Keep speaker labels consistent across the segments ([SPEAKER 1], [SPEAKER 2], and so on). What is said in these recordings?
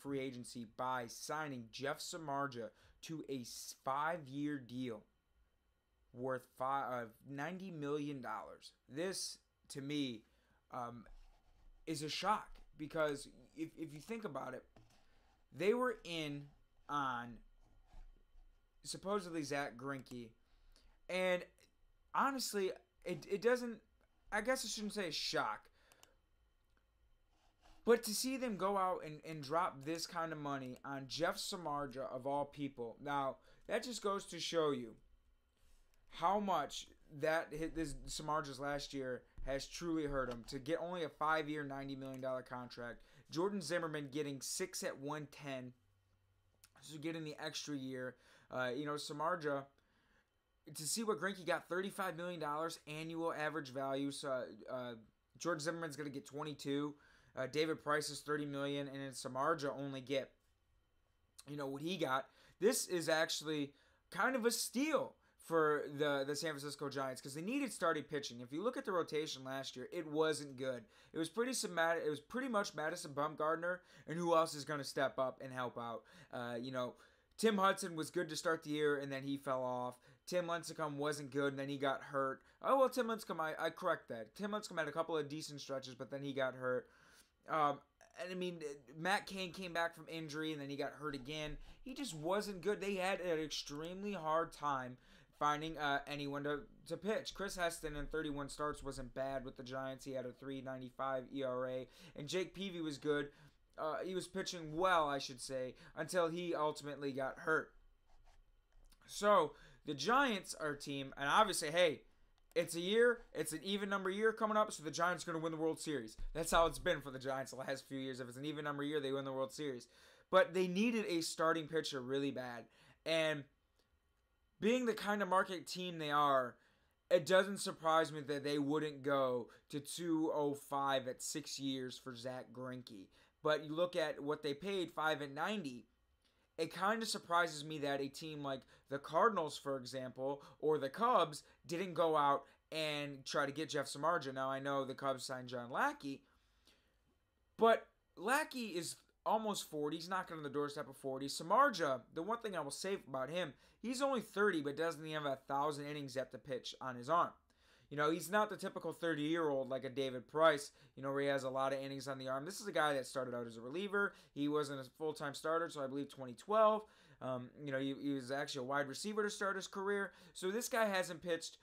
[SPEAKER 1] free agency by signing Jeff Samardzija to a 5-year deal worth $90 million. This, to me, is a shock because if you think about it, they were in on supposedly Zach Greinke, and honestly, it doesn't, I guess I shouldn't say a shock, but to see them go out and drop this kind of money on Jeff Samardzija of all people, now that just goes to show you how much this Samardzija's last year has truly hurt him. To get only a 5-year, $90 million contract. Jordan Zimmerman getting 6 at 110. So getting the extra year. Samardzija, to see what Greinke got, $35 million annual average value. So Jordan Zimmerman's going to get 22. David Price is $30 million, and then Samardzija only get, what he got. This is actually kind of a steal for the San Francisco Giants because they needed starting pitching. If you look at the rotation last year, it wasn't good. It was pretty much Madison Bumgarner, and who else is going to step up and help out? Tim Hudson was good to start the year, and then he fell off. Tim Lincecum wasn't good, and then he got hurt. Oh, well, Tim Lincecum, I correct that. Tim Lincecum had a couple of decent stretches, but then he got hurt. Matt Cain came back from injury, and then he got hurt again. He just wasn't good. They had an extremely hard time finding anyone to pitch. Chris Heston in 31 starts wasn't bad with the Giants. He had a 3.95 ERA. And Jake Peavy was good. He was pitching well, I should say, until he ultimately got hurt. So, the Giants are a team, and obviously, hey, it's an even number year coming up, so the Giants are going to win the World Series. That's how it's been for the Giants the last few years. If it's an even number year, they win the World Series. But they needed a starting pitcher really bad. And being the kind of market team they are, it doesn't surprise me that they wouldn't go to 205 at 6 years for Zach Greinke. But you look at what they paid, 5 at 90. It kind of surprises me that a team like the Cardinals, for example, or the Cubs didn't go out and try to get Jeff Samardzija. Now, I know the Cubs signed John Lackey, but Lackey is almost 40. He's knocking on the doorstep of 40. Samardzija, the one thing I will say about him, he's only 30, but doesn't even have 1,000 innings yet to pitch on his arm. He's not the typical 30-year-old like a David Price, where he has a lot of innings on the arm. This is a guy that started out as a reliever. He wasn't a full-time starter, so I believe 2012. He was actually a wide receiver to start his career. So this guy hasn't pitched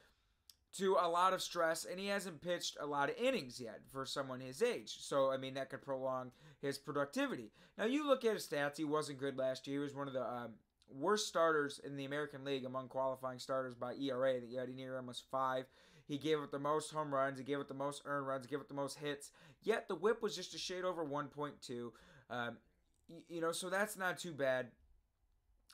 [SPEAKER 1] to a lot of stress, and he hasn't pitched a lot of innings yet for someone his age. So, that could prolong his productivity. Now, you look at his stats. He wasn't good last year. He was one of the worst starters in the American League among qualifying starters by ERA. He had an ERA almost 5. He gave up the most home runs. He gave up the most earned runs. He gave up the most hits. Yet the whip was just a shade over 1.2. So that's not too bad.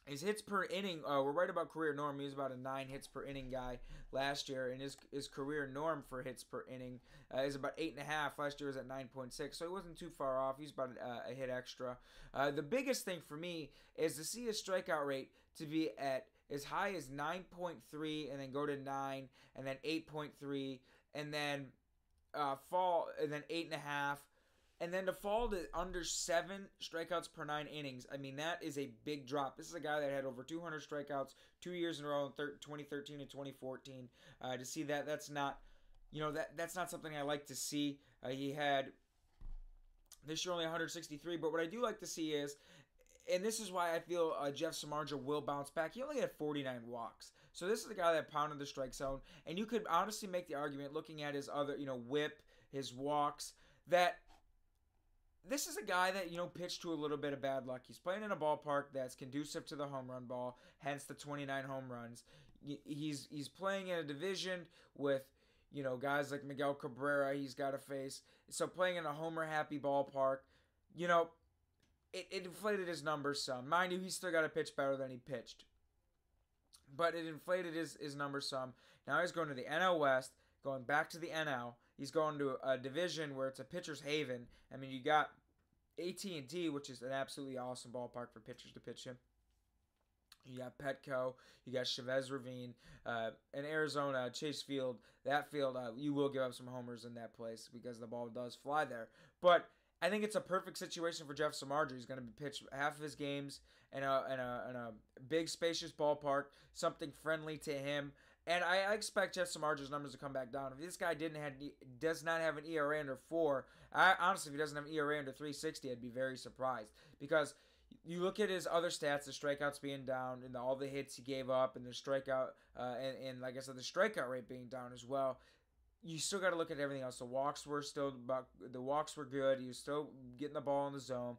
[SPEAKER 1] His hits per inning, we're right about career norm. He was about a 9 hits per inning guy last year, and his career norm for hits per inning is about 8.5. Last year was at 9.6, so he wasn't too far off. He's about a hit extra. The biggest thing for me is to see his strikeout rate to be at as high as 9.3, and then go to 9, and then 8.3, and then fall, and then 8.5. And then to fall to under 7 strikeouts per 9 innings, that is a big drop. This is a guy that had over 200 strikeouts 2 years in a row in 2013 and 2014. To see that, that's not, that's not something I like to see. He had this year only 163, but what I do like to see is, and this is why I feel Jeff Samardzija will bounce back. He only had 49 walks. So this is a guy that pounded the strike zone. And you could honestly make the argument, looking at his other, whip, his walks, that this is a guy that, pitched to a little bit of bad luck. He's playing in a ballpark that's conducive to the home run ball, hence the 29 home runs. He's playing in a division with, guys like Miguel Cabrera he's got to face. So playing in a homer-happy ballpark, it inflated his numbers some. Mind you, he's still got to pitch better than he pitched. But it inflated his numbers some. Now he's going to the NL West, going back to the NL. He's going to a division where it's a pitcher's haven. You got AT&T, which is an absolutely awesome ballpark for pitchers to pitch in. You got Petco, you got Chavez Ravine, in Arizona, Chase Field. That field, you will give up some homers in that place because the ball does fly there. But I think it's a perfect situation for Jeff Samardzija. He's going to pitch half of his games in a big, spacious ballpark, something friendly to him. And I expect Jeff Samardzija's numbers to come back down. If this guy does not have an ERA under 4, honestly, if he doesn't have an ERA under 360, I'd be very surprised. Because you look at his other stats, the strikeouts being down, and all the hits he gave up, and the strikeout, and like I said, the strikeout rate being down as well. You still got to look at everything else. The walks were good. He was still getting the ball in the zone.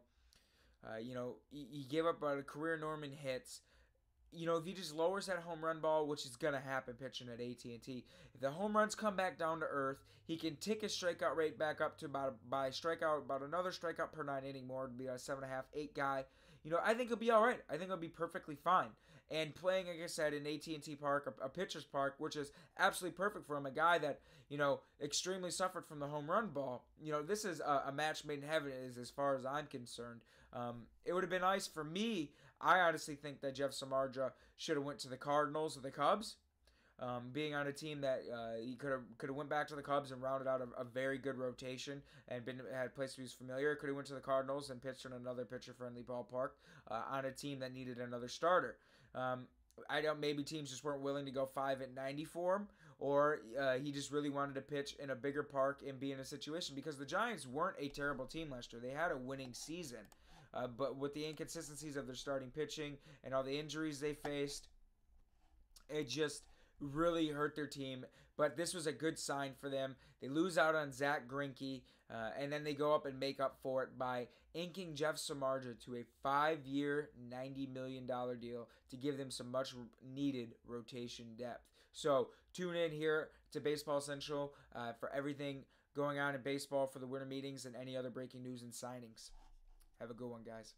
[SPEAKER 1] He gave up a career norm in hits. If he just lowers that home run ball, which is gonna happen pitching at AT&T, if the home runs come back down to earth, he can tick his strikeout rate back up to about another strikeout per 9 inning more to be a 7.5, 8 guy. I think he'll be all right. I think he'll be perfectly fine. And playing, like I said, in AT&T Park, a pitcher's park, which is absolutely perfect for him, a guy that extremely suffered from the home run ball. This is a match made in heaven, as far as I'm concerned. It would have been nice for me. I honestly think that Jeff Samardzija should have went to the Cardinals or the Cubs. Being on a team that he could have went back to the Cubs and rounded out a very good rotation and had a place he was familiar. Could have went to the Cardinals and pitched in another pitcher-friendly ballpark on a team that needed another starter. Maybe teams just weren't willing to go 5-90 for him, or he just really wanted to pitch in a bigger park and be in a situation, because the Giants weren't a terrible team last year. They had a winning season. But with the inconsistencies of their starting pitching and all the injuries they faced, it just really hurt their team. But this was a good sign for them. They lose out on Zach Greinke, and then they go up and make up for it by inking Jeff Samardzija to a 5-year, $90 million deal to give them some much-needed rotation depth. So tune in here to Baseball Central for everything going on in baseball for the winter meetings and any other breaking news and signings. Have a good one, guys.